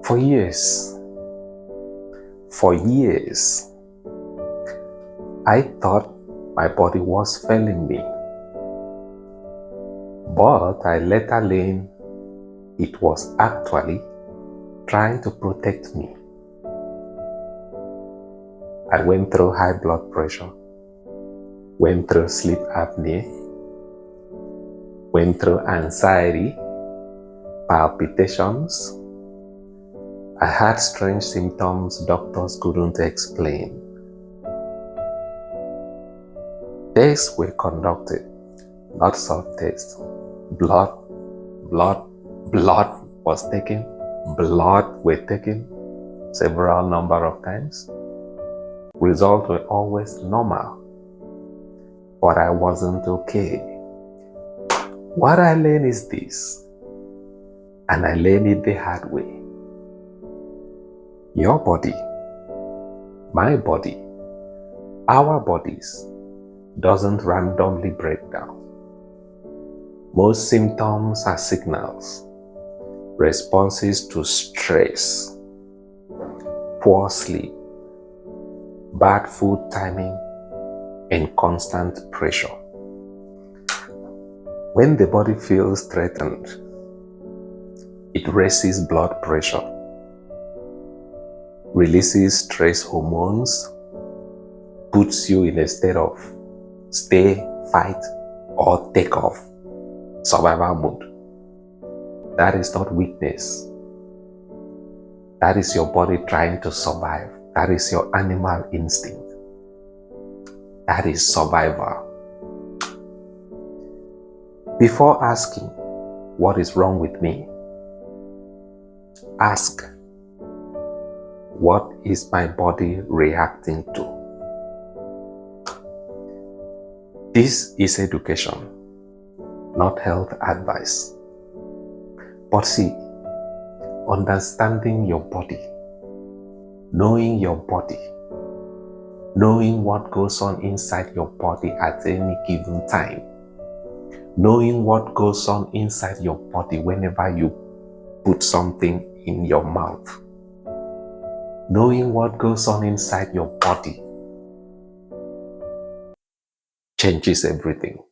For years, I thought my body was failing me, but I later learned it was actually trying to protect me. I went through high blood pressure, went through sleep apnea, went through anxiety, palpitations. I had strange symptoms doctors couldn't explain. Tests were conducted, lots of tests. Blood was taken, blood were taken several number of times. Results were always normal, but I wasn't okay. What I learned is this, and I learned it the hard way. Your body, my body, our bodies doesn't randomly break down. Most symptoms are signals, responses to stress, poor sleep, bad food timing, and constant pressure. When the body feels threatened, it raises blood pressure, releases stress hormones, puts you in a state of stay, fight, or take off, survival mode. That is not weakness. That is your body trying to survive. That is your animal instinct. That is survival. Before asking what is wrong with me, ask, what is my body reacting to? This is education, not health advice. But see, understanding your body, knowing your body, knowing what goes on inside your body at any given time, knowing what goes on inside your body whenever you put something in your mouth, knowing what goes on inside your body changes everything.